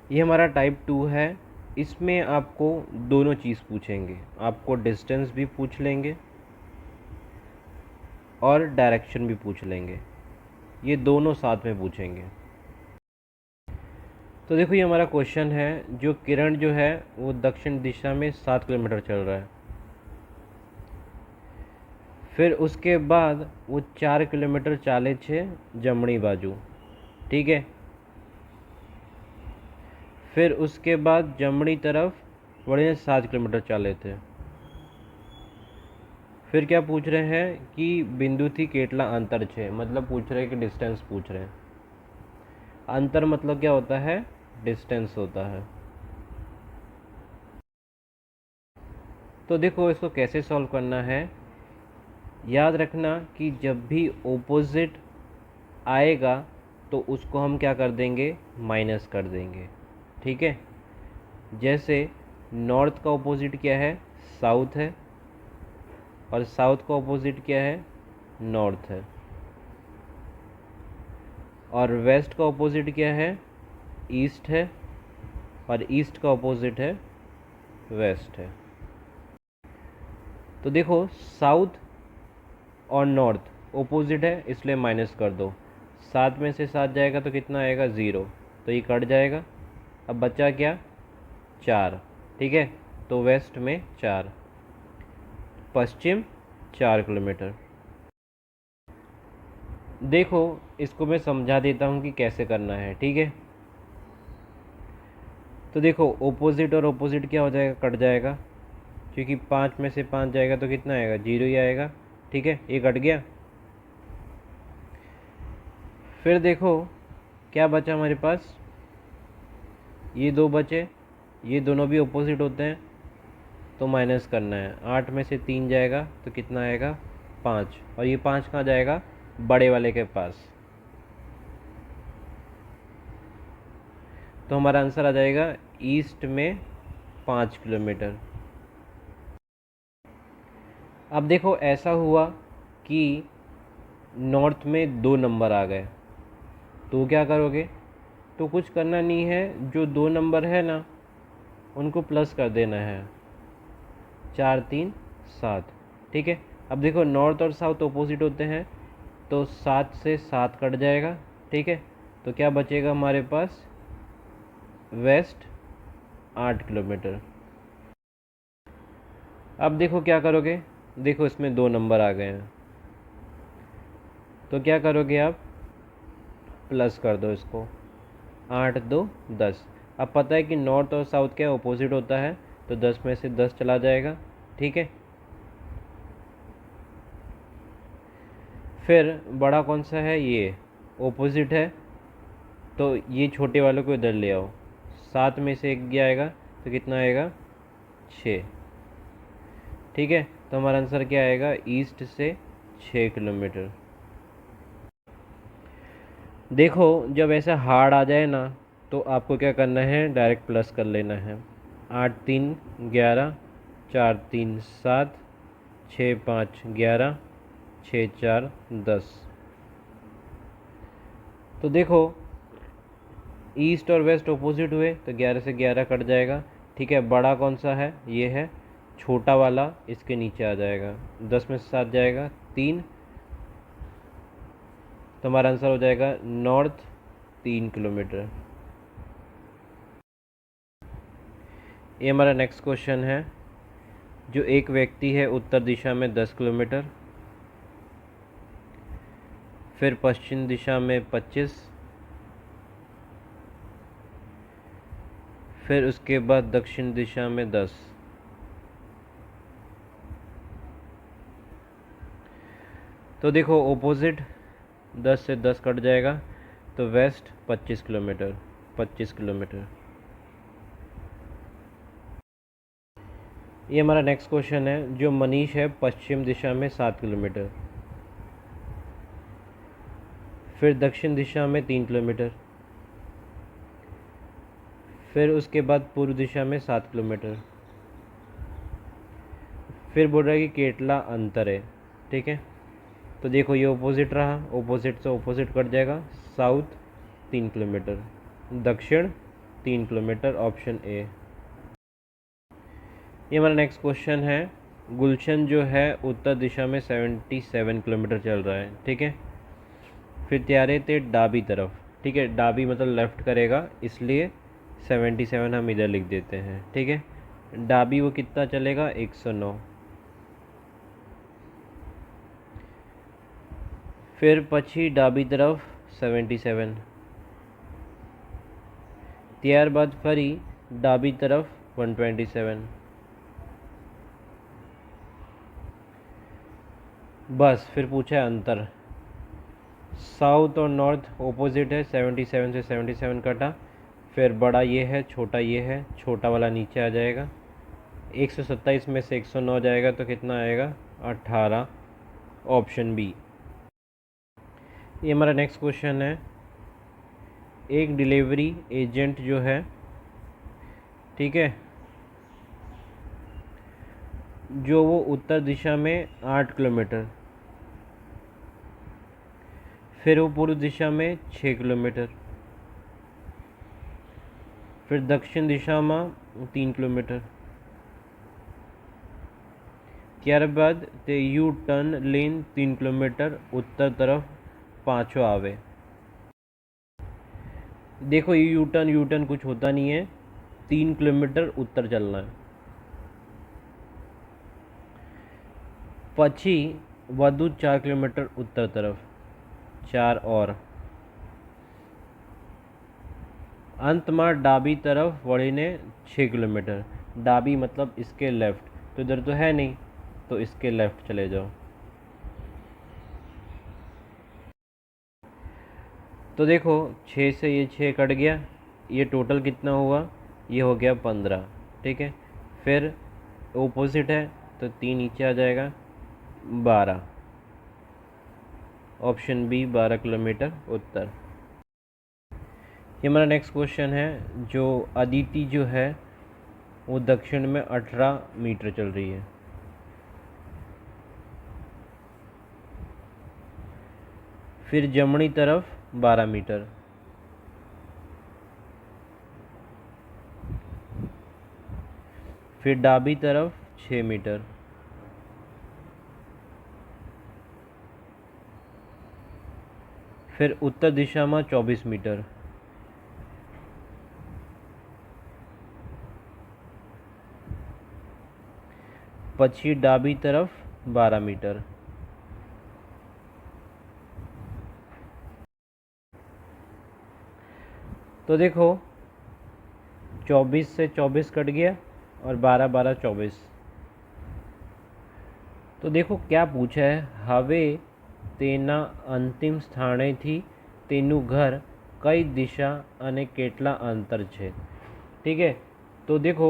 ये हमारा टाइप 2 है। इसमें आपको दोनों चीज़ पूछेंगे, आपको डिस्टेंस भी पूछ लेंगे और डायरेक्शन भी पूछ लेंगे, ये दोनों साथ में पूछेंगे। तो देखो ये हमारा क्वेश्चन है, जो किरण जो है वो दक्षिण दिशा में 7 किलोमीटर चल रहा है। फिर उसके बाद वो 4 किलोमीटर चाले छे जमणी बाजू, ठीक है। फिर उसके बाद जमणी तरफ बढ़े 7 किलोमीटर चाले थे। फिर क्या पूछ रहे हैं कि बिंदु थी केटला अंतर छे, मतलब पूछ रहे हैं कि डिस्टेंस पूछ रहे हैं। अंतर मतलब क्या होता है, डिस्टेंस होता है। तो देखो इसको कैसे सॉल्व करना है। याद रखना कि जब भी ओपोजिट आएगा तो उसको हम क्या कर देंगे, माइनस कर देंगे, ठीक है। जैसे नॉर्थ का ओपोजिट क्या है, साउथ है, और साउथ का ओपोजिट क्या है, नॉर्थ है। और वेस्ट का ओपोजिट क्या है, ईस्ट है, और ईस्ट का ओपोजिट है वेस्ट है। तो देखो साउथ और नॉर्थ ओपोजिट है, इसलिए माइनस कर दो। 7 में से 7 जाएगा तो कितना आएगा, 0, तो ये कट जाएगा। अब बचा क्या, 4, ठीक है। तो वेस्ट में 4, पश्चिम 4 किलोमीटर। देखो इसको मैं समझा देता हूँ कि कैसे करना है, ठीक है। तो देखो ओपोजिट और ओपोजिट क्या हो जाएगा, कट जाएगा, क्योंकि 5 में से 5 जाएगा तो कितना आएगा, 0 ही आएगा, ठीक है। ये कट गया। फिर देखो क्या बचा हमारे पास, ये 2 बचे, ये दोनों भी ओपोजिट होते हैं तो माइनस करना है। 8 में से 3 जाएगा तो कितना आएगा, 5, और ये 5 कहाँ जाएगा, बड़े वाले के पास। तो हमारा आंसर आ जाएगा ईस्ट में 5 किलोमीटर। अब देखो ऐसा हुआ कि नॉर्थ में 2 नंबर आ गए, तो क्या करोगे, तो कुछ करना नहीं है, जो 2 नंबर है ना उनको प्लस कर देना है, 4 3 7, ठीक है। अब देखो नॉर्थ और साउथ ऑपोजिट होते हैं तो 7 से 7 कट जाएगा, ठीक है। तो क्या बचेगा हमारे पास, वेस्ट 8 किलोमीटर। अब देखो क्या करोगे, देखो इसमें 2 नंबर आ गए हैं तो क्या करोगे आप, प्लस कर दो इसको, 8 2 10। अब पता है कि नॉर्थ और साउथ क्या ऑपोजिट होता है, तो 10 में से 10 चला जाएगा, ठीक है। फिर बड़ा कौन सा है, ये ऑपोजिट है, तो ये छोटे वालों को इधर ले आओ। 7 में से 1 गया आएगा तो कितना आएगा, 6, ठीक है। तो हमारा आंसर क्या आएगा, ईस्ट से 6 किलोमीटर। देखो जब ऐसा हार्ड आ जाए ना तो आपको क्या करना है, डायरेक्ट प्लस कर लेना है। 8 3 11, 4 3 7, 6 5 11, 6 4 10। तो देखो ईस्ट और वेस्ट अपोजिट हुए तो 11 से 11 कट जाएगा, ठीक है। बड़ा कौन सा है, ये है, छोटा वाला इसके नीचे आ जाएगा। 10 में से 7 जाएगा 3, तो हमारा आंसर हो जाएगा नॉर्थ 3 किलोमीटर। ये हमारा नेक्स्ट क्वेश्चन है, जो एक व्यक्ति है उत्तर दिशा में 10 किलोमीटर, फिर पश्चिम दिशा में 25, फिर उसके बाद दक्षिण दिशा में 10। तो देखो ऑपोजिट 10 से 10 कट जाएगा तो वेस्ट 25 किलोमीटर, 25 किलोमीटर। ये हमारा नेक्स्ट क्वेश्चन है, जो मनीष है पश्चिम दिशा में 7 किलोमीटर, फिर दक्षिण दिशा में 3 किलोमीटर, फिर उसके बाद पूर्व दिशा में 7 किलोमीटर। फिर बोल रहा है कि केटला अंतर है, ठीक है। तो देखो ये ऑपोजिट रहा, ऑपोजिट से ऑपोजिट कट जाएगा, साउथ 3 किलोमीटर, दक्षिण 3 किलोमीटर, ऑप्शन ए। ये हमारा नेक्स्ट क्वेश्चन है। गुलशन जो है उत्तर दिशा में 77 किलोमीटर चल रहा है, ठीक है। फिर त्यारे थे डाबी तरफ, ठीक है, डाबी मतलब लेफ़्ट करेगा, इसलिए 77 हम इधर लिख देते हैं, ठीक है। डाबी वो कितना चलेगा, 109। फिर पछी डाबी तरफ 77, ત્યારબાદ ફરી ડાબી तरफ 127। बस फिर पूछा है अंतर। साउथ और नॉर्थ ऑपोजिट है, 77 से 77 कटा। फिर बड़ा ये है, छोटा ये है, छोटा वाला नीचे आ जाएगा। 127 में से 109 जाएगा तो कितना आएगा, 18, ऑप्शन बी। ये हमारा नेक्स्ट क्वेश्चन है। एक डिलीवरी एजेंट जो है, ठीक है, जो वो उत्तर दिशा में 8 किलोमीटर, फिर वो पूर्व दिशा में 6 किलोमीटर, फिर दक्षिण दिशा में 3 किलोमीटर, ત્યારબાદ તે યુ ટર્ન લેન 3 કિલોમીટર उत्तर तरफ पाँचों आवे। देखो ये यू टर्न कुछ होता नहीं है, 3 किलोमीटर उत्तर चलना है। पछी વધુ 4 किलोमीटर उत्तर तरफ, 4 और अंत में डाबी तरफ वळीने 6 किलोमीटर। डाबी मतलब इसके लेफ़्ट, तो इधर तो है नहीं, तो इसके लेफ़्ट चले जाओ। तो देखो 6 से ये 6 कट गया, ये टोटल कितना हुआ, ये हो गया 15, ठीक है। फिर ओपोजिट है तो 3 नीचे आ जाएगा, 12, ऑप्शन बी 12 किलोमीटर उत्तर। ये हमारा नेक्स्ट क्वेश्चन है। जो अदिति जो है वो दक्षिण में 18 मीटर चल रही है, फिर जमनी तरफ 12 मीटर, फिर डाबी तरफ 6 मीटर, फिर उत्तर दिशा में 24 मीटर, पछी डाबी तरफ 12 मीटर। तो देखो 24 से 24 कट गया और 12 12 24। तो देखो क्या पूछा है, हवे तेना अंतिम स्थानेथी तेनु घर कई दिशा अने केटला अंतर छे, ठीक है। तो देखो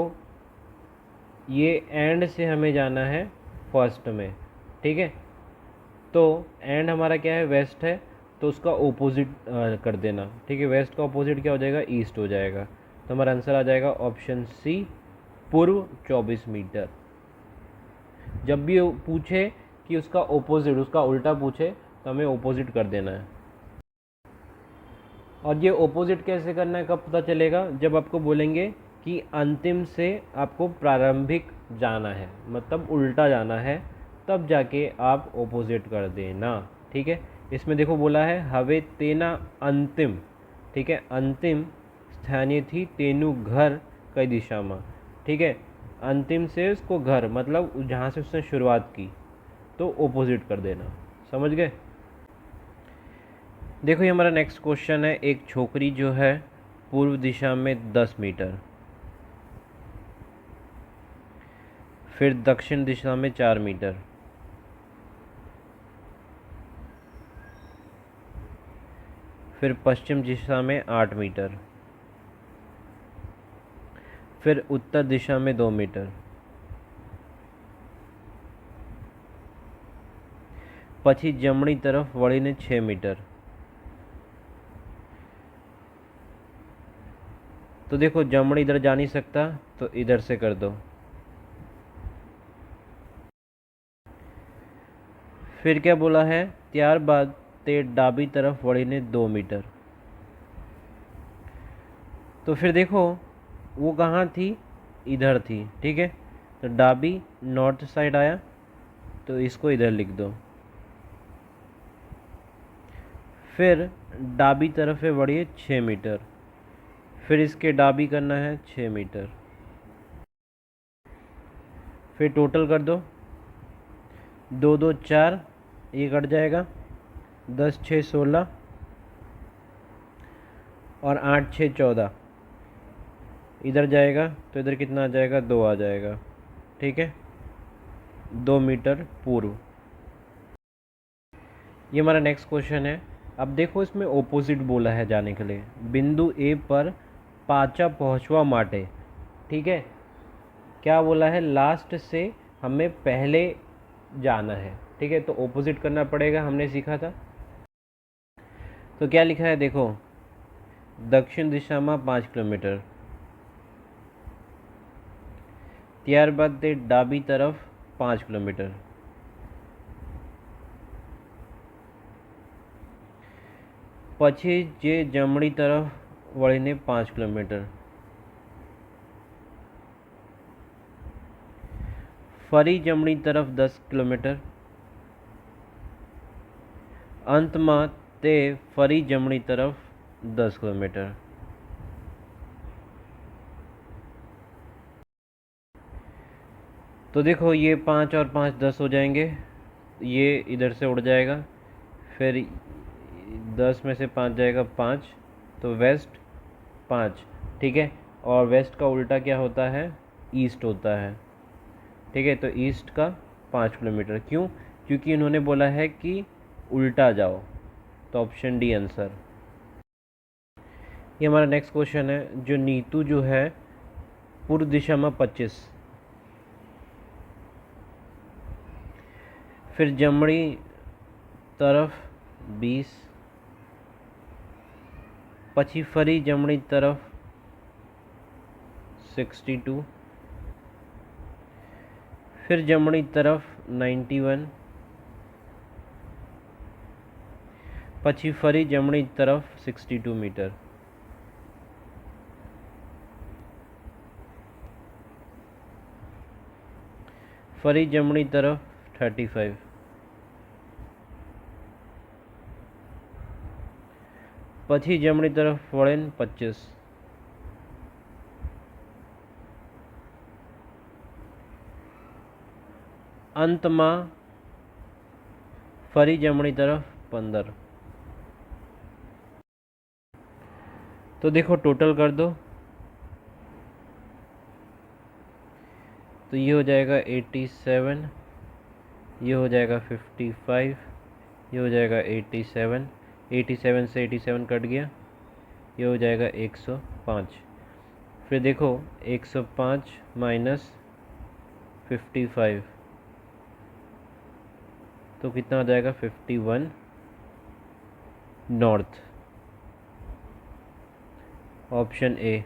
ये एंड से हमें जाना है फर्स्ट में, ठीक है। तो एंड हमारा क्या है, वेस्ट है, तो उसका ओपोजिट कर देना, ठीक है। वेस्ट का ओपोजिट क्या हो जाएगा, ईस्ट हो जाएगा। तो हमारा आंसर आ जाएगा ऑप्शन सी, पूर्व 24 मीटर। जब भी पूछे कि उसका ओपोजिट, उसका उल्टा पूछे, तो हमें ओपोजिट कर देना है। और ये ओपोजिट कैसे करना है, कब पता चलेगा, जब आपको बोलेंगे कि अंतिम से आपको प्रारंभिक जाना है, मतलब उल्टा जाना है, तब जाके आप ओपोजिट कर देना, ठीक है। इसमें देखो बोला है हवे तेना अंतिम, ठीक है, अंतिम स्थानीय थी तेनु घर कई दिशा में, ठीक है। अंतिम से उसको घर मतलब जहाँ से उसने शुरुआत की, तो ओपोजिट कर देना, समझ गए। देखो ये हमारा नेक्स्ट क्वेश्चन है। एक छोकरी जो है पूर्व दिशा में 10 मीटर, फिर दक्षिण दिशा में 4 मीटर, फिर पश्चिम दिशा में 8 मीटर, फिर उत्तर दिशा में 2 मीटर, पछी जमणी तरफ वळीने 6 मीटर। तो देखो जमणी इधर जा नहीं सकता, तो इधर से कर दो। फिर क्या बोला है, ત્યારબાદ તે ડાબી तरफ वळीने 2 मीटर। तो फिर देखो वो कहाँ थी, इधर थी, ठीक है। तो डाबी नॉर्थ साइड आया, तो इसको इधर लिख दो। फिर डाबी तरफ है बढ़िए 6 मीटर, फिर इसके डाबी करना है 6 मीटर। फिर टोटल कर दो, 2 2 4, ये कट जाएगा, 10 6 16 और 8 6 14, इधर जाएगा तो इधर कितना आ जाएगा, 2 आ जाएगा, ठीक है, 2 मीटर पूर्व। ये हमारा नेक्स्ट क्वेश्चन है। अब देखो इसमें ओपोजिट बोला है जाने के लिए, बिंदु ए पर पाचा पहुँचवा माटे, ठीक है। क्या बोला है, लास्ट से हमें पहले जाना है, ठीक है, तो ओपोजिट करना पड़ेगा, हमने सीखा था। तो क्या लिखा है देखो, दक्षिण दिशा में 5 किलोमीटर, ત્યારબાદ તે ડાબી તરફ 5 કિલોમીટર, પછી જે જમણી તરફ વળીને 5 કિલોમીટર, ફરી જમણી તરફ 10 કિલોમીટર, અંતમાં તે ફરી જમણી તરફ 10 કિલોમીટર। तो देखो ये 5 और 5 10 हो जाएंगे, ये इधर से उड़ जाएगा, फिर 10 में से 5 जाएगा 5, तो वेस्ट 5, ठीक है। और वेस्ट का उल्टा क्या होता है, ईस्ट होता है, ठीक है। तो ईस्ट का 5 किलोमीटर, क्यों, क्योंकि इन्होंने बोला है कि उल्टा जाओ, तो ऑप्शन डी आंसर। ये हमारा नेक्स्ट क्वेश्चन है, जो नीतू जो है पूर्व दिशा में 25, फिर जमणी तरफ 20, पछी फरी जमणी तरफ 62, फिर जमणी तरफ 91, पछी फरी जमणी तरफ 62 मीटर। फरी जमणी तरफ 35, पछी जमणी तरफ वळे 25, अंत में फरी जमणी तरफ 15। तो देखो टोटल कर दो, तो ये हो जाएगा 87, ये हो जाएगा 55, ये हो जाएगा 87, 87 से 87 कट गया, ये हो जाएगा 105। फिर देखो 105 माइनस 55, तो कितना हो जाएगा 51 नॉर्थ, ऑप्शन ए।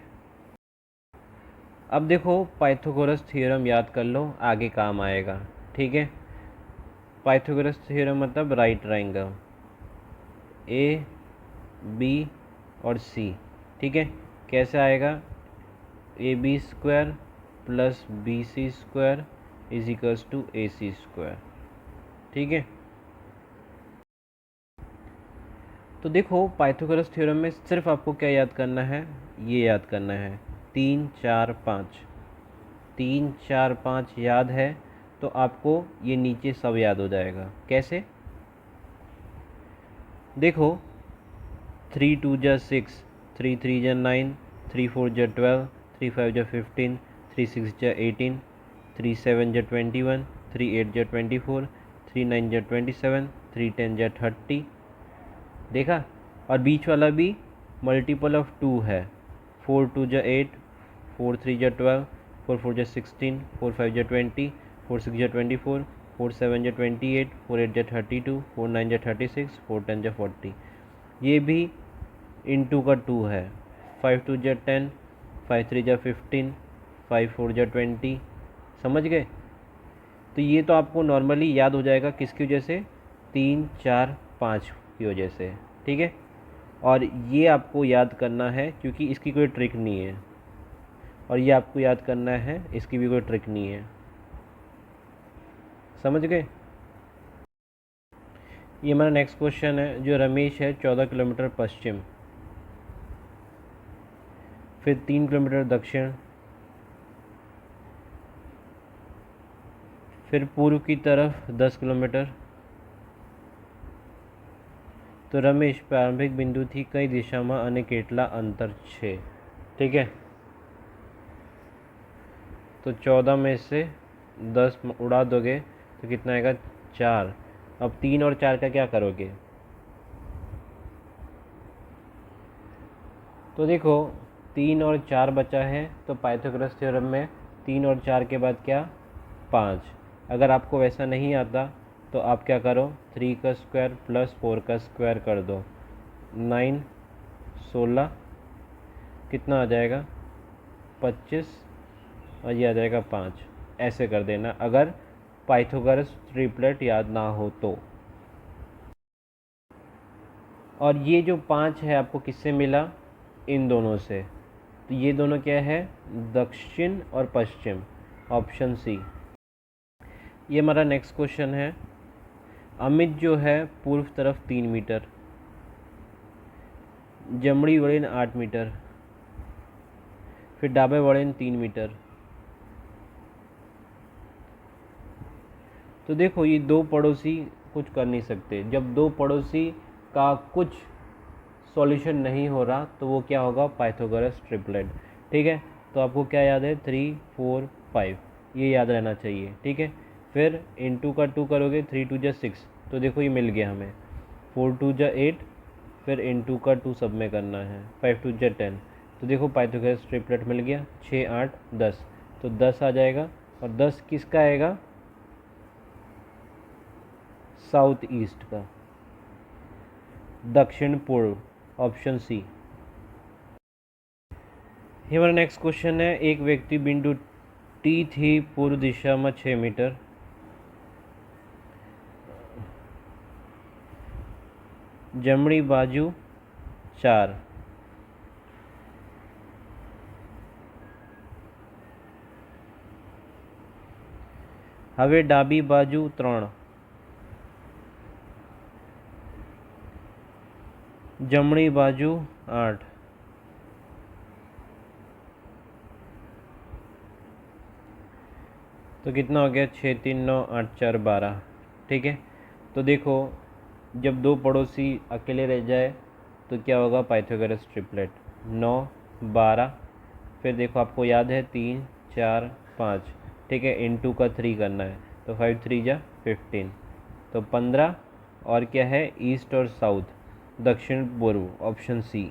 अब देखो पाइथागोरस थ्योरम याद कर लो, आगे काम आएगा, ठीक है। पाइथागोरस थ्योरम मतलब राइट ट्रायंगल, ए बी और सी, ठीक है। कैसे आएगा, A B square plus B C square is equals to A C square, ठीक है। तो देखो पाइथागोरस थ्योरम में सिर्फ आपको क्या याद करना है, ये याद करना है 3 4 5, 3 4 5 याद है तो आपको ये नीचे सब याद हो जाएगा। कैसे, देखो 3 2 जा 6, 3 3 जा 9, 3 4 जा 12, 3 5 जा 15, 3 6 जा 18, 3 7 जा 21, 3 8 जा 24, 3 9 जा 27, 3 10 जा 30, देखा। और बीच वाला भी मल्टीपल ऑफ 2 है, 4 2 जा 8, 4 3 जा 12, 4 4 जा 16, 4 5 जा 20, 4 6 जा 24, 4 7 जा 28, 4 8 जा 32, 4 9 जा 36, 4 10 जा 40। ये भी इंटू का 2 है, 5 2 जा 10, 5 3 जा 15, 5 4 जा 20, समझ गए। तो ये तो आपको नॉर्मली याद हो जाएगा, किसकी वजह से, 3 4 5 की वजह से, ठीक है। और ये आपको याद करना है क्योंकि इसकी कोई ट्रिक नहीं है, और ये आपको याद करना है, इसकी भी कोई ट्रिक नहीं है। समझ गए? ये हमारा नेक्स्ट क्वेश्चन है। जो रमेश है 14 किलोमीटर पश्चिम, फिर 3 किलोमीटर दक्षिण, फिर पूर्व की तरफ 10 किलोमीटर। तो रमेश प्रारंभिक बिंदु थी कई दिशा में અને કેટલા अंतर छे। ठीक है, तो 14 में से 10 उड़ा दोगे तो कितना आएगा 4। अब 3 और 4 का क्या करोगे? तो देखो 3 और 4 बचा है, तो पाइथागोरस थ्योरम में 3 और 4 के बाद क्या 5। अगर आपको वैसा नहीं आता तो आप क्या करो 3 का स्क्वायर प्लस 4 का स्क्वायर कर दो, 9 16 कितना आ जाएगा 25, और ये आ जाएगा 5। ऐसे कर देना अगर पाइथागोरस ट्रिपलेट याद ना हो तो। और ये जो 5 है आपको किससे मिला? इन दोनों से। तो ये दोनों क्या है? दक्षिण और पश्चिम, ऑप्शन सी। ये हमारा नेक्स्ट क्वेश्चन है। अमित जो है पूर्व तरफ 3 मीटर, जमणी वळीन 8 मीटर, फिर डाबे वळीन 3 मीटर। तो देखो ये दो पड़ोसी कुछ कर नहीं सकते। जब दो पड़ोसी का कुछ सॉल्यूशन नहीं हो रहा तो वो क्या होगा? Pythagoras triplet. ठीक है, तो आपको क्या याद है 3 4 5, ये याद रहना चाहिए। ठीक है, फिर इंटू का 2 करोगे 3 2 जा 6, तो देखो ये मिल गया हमें। 4 2 जा 8, फिर इंटू का 2 सब में करना है, 5 2 जा 10, तो देखो पाइथागोरस ट्रिपलेट मिल गया। 6 8 10, तो 10 आ जाएगा। और 10 किसका आएगा? साउथ ईस्ट का, दक्षिण पूर्व, ऑप्शन सी। हमारा नेक्स्ट क्वेश्चन है। एक व्यक्ति बिंदु टी थी पूर्व दिशा में 6 मीटर, जमणी बाजू 4, હવે ડાબી બાજુ 3, जमणी बाजू 8, तो कितना हो गया 6 3 9 8 4 12। ठीक है, तो देखो जब दो पड़ोसी अकेले रह जाए तो क्या होगा? पाइथागोरस ट्रिपलेट 9 12, फिर देखो आपको याद है 3 4 5। ठीक है, इंटू का 3 करना है, तो 5 3 जा 15, तो 15। और क्या है? ईस्ट और साउथ, दक्षिण पूर्व, ऑप्शन सी।